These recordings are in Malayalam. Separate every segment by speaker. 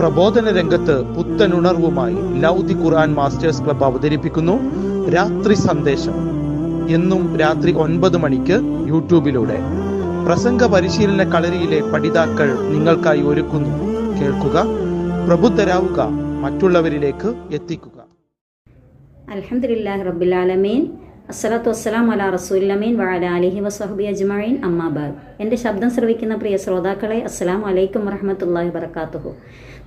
Speaker 1: പ്രബോധന രംഗത്ത് പുത്തനുണർവുമായി ലൗദി ഖുർആൻ മാസ്റ്റേഴ്സ് ക്ലബ്ബ് അവതരിപ്പിക്കുന്നു രാത്രി സന്ദേശം. എന്നും രാത്രി 9 മണിക്ക് യൂട്യൂബിലൂടെ പ്രസംഗ പരിശീലന കളരിയിലെ പഠിതാക്കൾ നിങ്ങൾക്കായി ഒരുക്കുന്നു. കേൾക്കുക, പ്രബുദ്ധരാവുക, മറ്റുള്ളവരിലേക്ക് എത്തിക്കുക.
Speaker 2: അൽഹംദുലില്ലാഹി റബ്ബിൽ ആലമീൻ, അസ്സലാത്തു വസ്സലാമു അലാ റസൂലിൽ അമീൻ വഅലാ ആലിഹി വസഹ്ബിഹി അജ്മഈൻ, അമ്മാ ബഅദ്. എൻ്റെ ശബ്ദം ശ്രവിക്കുന്ന പ്രിയ ശ്രോതാക്കളെ, അസ്സലാമു അലൈക്കും വറഹ്മത്തുള്ളാഹി വബറകാതുഹു.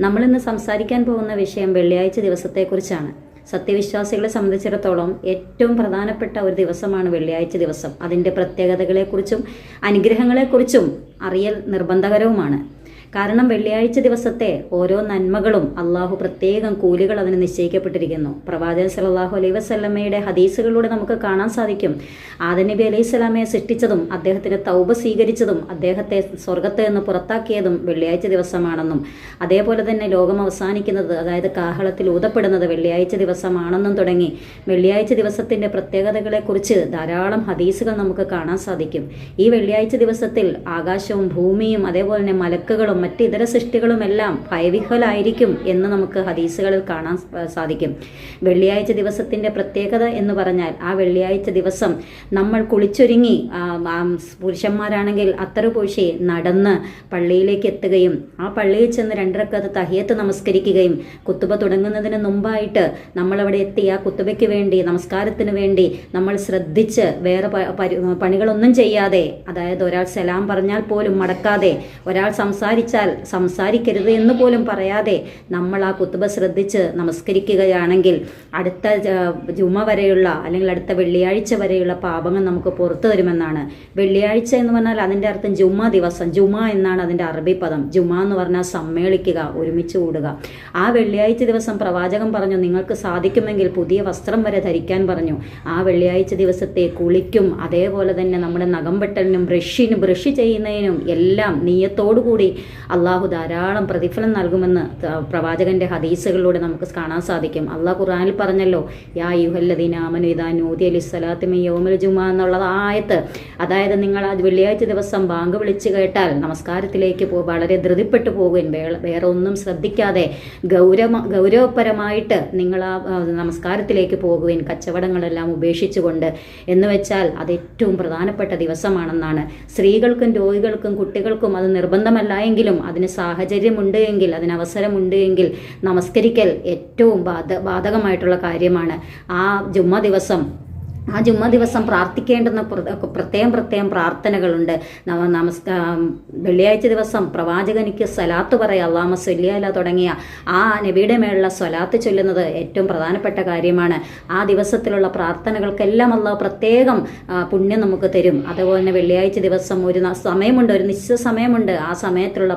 Speaker 2: നമ്മളിന്ന് സംസാരിക്കാൻ പോകുന്ന വിഷയം വെള്ളിയാഴ്ച ദിവസത്തെക്കുറിച്ചാണ്. സത്യവിശ്വാസികളെ സംബന്ധിച്ചിടത്തോളം ഏറ്റവും പ്രധാനപ്പെട്ട ഒരു ദിവസമാണ് വെള്ളിയാഴ്ച ദിവസം. അതിൻ്റെ പ്രത്യേകതകളെക്കുറിച്ചും അനുഗ്രഹങ്ങളെക്കുറിച്ചും അറിയൽ നിർബന്ധകരവുമാണ്. കാരണം വെള്ളിയാഴ്ച ദിവസത്തെ ഓരോ നന്മകളും അള്ളാഹു പ്രത്യേകം കൂലികൾ അതിന് നിശ്ചയിക്കപ്പെട്ടിരിക്കുന്നു. പ്രവാചകൻ സല്ലല്ലാഹു അലൈഹി വസല്ലമയുടെ ഹദീസുകളിലൂടെ നമുക്ക് കാണാൻ സാധിക്കും, ആദം നബി അലൈഹി സ്വലാമയെ സൃഷ്ടിച്ചതും അദ്ദേഹത്തിന് തൗബ സ്വീകരിച്ചതും അദ്ദേഹത്തെ സ്വർഗത്ത് നിന്ന് പുറത്താക്കിയതും വെള്ളിയാഴ്ച ദിവസമാണെന്നും, അതേപോലെ തന്നെ ലോകം അവസാനിക്കുന്നത്, അതായത് കാഹളത്തിൽ ഊതപ്പെടുന്നത് വെള്ളിയാഴ്ച ദിവസമാണെന്നും തുടങ്ങി വെള്ളിയാഴ്ച ദിവസത്തിൻ്റെ പ്രത്യേകതകളെക്കുറിച്ച് ധാരാളം ഹദീസുകൾ നമുക്ക് കാണാൻ സാധിക്കും. ഈ വെള്ളിയാഴ്ച ദിവസത്തിൽ ആകാശവും ഭൂമിയും അതേപോലെ തന്നെ മലക്കുകളും മറ്റ് ഇതര സൃഷ്ടികളുമെല്ലാം ഭയവിഹ്വലായിരിക്കും എന്ന് നമുക്ക് ഹദീസുകളിൽ കാണാൻ സാധിക്കും. വെള്ളിയാഴ്ച ദിവസത്തിൻ്റെ പ്രത്യേകത എന്ന് പറഞ്ഞാൽ, ആ വെള്ളിയാഴ്ച ദിവസം നമ്മൾ കുളിച്ചൊരുങ്ങി, പുരുഷന്മാരാണെങ്കിൽ അത്തറ് പൂശി നടന്ന് പള്ളിയിലേക്ക് എത്തുകയും ആ പള്ളിയിൽ ചെന്ന് 2 റക്അത്ത് തഹിയ്യത്ത് നമസ്കരിക്കുകയും കുത്തുബ തുടങ്ങുന്നതിന് മുമ്പായിട്ട് നമ്മളവിടെ എത്തി ആ കുത്തുബയ്ക്ക് വേണ്ടി, നമസ്കാരത്തിന് വേണ്ടി നമ്മൾ ശ്രദ്ധിച്ച് വേറെ പണികളൊന്നും ചെയ്യാതെ, അതായത് ഒരാൾ സലാം പറഞ്ഞാൽ പോലും മടക്കാതെ, ഒരാൾ സംസാരിക്കരുത് എന്ന് പോലും പറയാതെ നമ്മൾ ആ കുത്തുബ ശ്രദ്ധിച്ച് നമസ്കരിക്കുകയാണെങ്കിൽ അടുത്ത ജുമ വരെയുള്ള അല്ലെങ്കിൽ അടുത്ത വെള്ളിയാഴ്ച വരെയുള്ള പാപങ്ങൾ നമുക്ക് പുറത്തു തരുമെന്നാണ്. വെള്ളിയാഴ്ച എന്ന് പറഞ്ഞാൽ അതിൻ്റെ അർത്ഥം ജുമ ദിവസം. ജുമ എന്നാണ് അതിൻ്റെ അറബി പദം. ജുമ എന്ന് പറഞ്ഞാൽ സമ്മേളിക്കുക, ഒരുമിച്ച് കൂടുക. ആ വെള്ളിയാഴ്ച ദിവസം പ്രവാചകൻ പറഞ്ഞു, നിങ്ങൾക്ക് സാധിക്കുമെങ്കിൽ പുതിയ വസ്ത്രം വരെ ധരിക്കാൻ പറഞ്ഞു. ആ വെള്ളിയാഴ്ച ദിവസത്തെ കുളിക്കും അതേപോലെ തന്നെ നമ്മുടെ നഖം വെട്ടലിനും ബ്രഷ് ചെയ്യുന്നതിനും എല്ലാം നീയത്തോടുകൂടി അള്ളാഹു ധാരാളം പ്രതിഫലം നൽകുമെന്ന് പ്രവാചകന്റെ ഹദീസുകളിലൂടെ നമുക്ക് കാണാൻ സാധിക്കും. അള്ളാഹു ഖുർആനിൽ പറഞ്ഞല്ലോ, യാ അയ്യുഹല്ലദീന ആമനു ഇദാ നൂദിയ ലിസ്സലാത്തി മിൻ യൗമിൽ ജുമുഅ എന്നുള്ള ആയത്ത്. അതായത് നിങ്ങൾ ആ വെള്ളിയാഴ്ച ദിവസം ബാങ്ക് വിളിച്ചു കേട്ടാൽ നമസ്കാരത്തിലേക്ക് വളരെ ധൃതിപ്പെട്ടു പോകുകയും വേറെ ഒന്നും ശ്രദ്ധിക്കാതെ ഗൗരവപരമായിട്ട് നിങ്ങൾ ആ നമസ്കാരത്തിലേക്ക് പോകുകയും കച്ചവടങ്ങളെല്ലാം ഉപേക്ഷിച്ചുകൊണ്ട്, എന്ന് വെച്ചാൽ അത് ഏറ്റവും പ്രധാനപ്പെട്ട ദിവസമാണെന്നാണ്. സ്ത്രീകൾക്കും രോഗികൾക്കും കുട്ടികൾക്കും അത് നിർബന്ധമല്ല എങ്കിലും അതിന് സാഹചര്യമുണ്ട് എങ്കിൽ, അതിന് അവസരമുണ്ട് എങ്കിൽ നമസ്കരിക്കൽ ഏറ്റവും ബാധകമായിട്ടുള്ള കാര്യമാണ്. ആ ജുമ്മ ദിവസം പ്രാർത്ഥിക്കേണ്ടുന്ന പ്രത്യേകം പ്രാർത്ഥനകളുണ്ട്. വെള്ളിയാഴ്ച ദിവസം പ്രവാചകനിക്ക് സ്വലാത്ത് പറയുക, അല്ലാഹുമ്മ സ്വല്ലി അലാ തുടങ്ങിയ ആ നബിയുടെ മേലുള്ള സ്വലാത്ത് ചൊല്ലുന്നത് ഏറ്റവും പ്രധാനപ്പെട്ട കാര്യമാണ്. ആ ദിവസത്തിലുള്ള പ്രാർത്ഥനകൾക്കെല്ലാം അല്ലാഹു പ്രത്യേകം പുണ്യം നമുക്ക് തരും. അതുപോലെ തന്നെ വെള്ളിയാഴ്ച ദിവസം ഒരു സമയമുണ്ട്, ഒരു നിശ്ചിത സമയമുണ്ട്. ആ സമയത്തിലുള്ള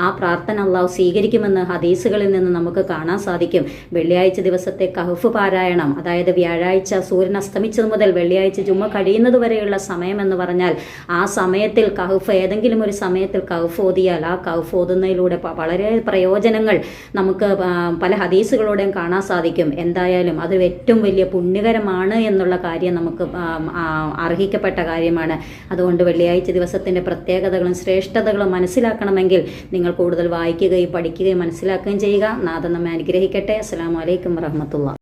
Speaker 2: ആ പ്രാർത്ഥന അല്ലാഹു സ്വീകരിക്കുമെന്ന് ഹദീസുകളിൽ നിന്ന് നമുക്ക് കാണാൻ സാധിക്കും. വെള്ളിയാഴ്ച ദിവസത്തെ കഹ്ഫ് പാരായണം, അതായത് വ്യാഴാഴ്ച സൂര്യൻ അസ്തമിച്ചത് മുതൽ വെള്ളിയാഴ്ച ജുമ്മ കഴിയുന്നത് വരെയുള്ള സമയം എന്ന് പറഞ്ഞാൽ, ആ സമയത്തിൽ ഏതെങ്കിലും ഒരു സമയത്തിൽ കഹ്ഫ് ഓതിയാൽ ആ കഹ്ഫ് ഓതുന്നതിലൂടെ വളരെ പ്രയോജനങ്ങൾ നമുക്ക് പല ഹദീസുകളോടെയും കാണാൻ സാധിക്കും. എന്തായാലും അത് ഏറ്റവും വലിയ പുണ്യകരമാണ് എന്നുള്ള കാര്യം നമുക്ക് അർഹിക്കപ്പെട്ട കാര്യമാണ്. അതുകൊണ്ട് വെള്ളിയാഴ്ച ദിവസത്തിൻ്റെ പ്രത്യേകതകളും ശ്രേഷ്ഠതകളും മനസ്സിലാക്കണമെങ്കിൽ നിങ്ങൾ കൂടുതൽ വായിക്കുകയും പഠിക്കുകയും മനസ്സിലാക്കുകയും ചെയ്യുക. നാഥൻ നമ്മെ അനുഗ്രഹിക്കട്ടെ. അസ്സലാമു അലൈക്കും വറഹ്മത്തുള്ളാഹി.